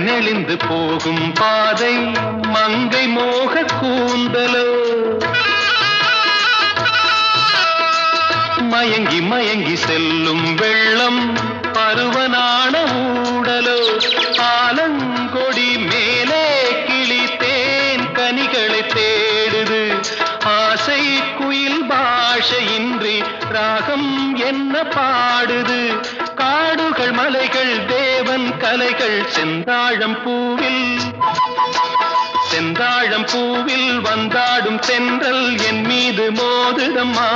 நெளிந்து போகும் பாதை மங்கை மோக கூந்தலோ மயங்கி மயங்கி செல்லும் வெள்ளம் பருவனான ஊடலோ ஆலங்கொடி மேலே கிளித்தேன் கனிகளை தேடுது ஆசை குயில் பாஷையின்றி ராகம் என்ன பாடுது காடுகள் மலைகள் தேவன் கலைகள் செந்தாழம் பூவில் வந்தாடும் தென்றல் என் மீது மோதுதம்மா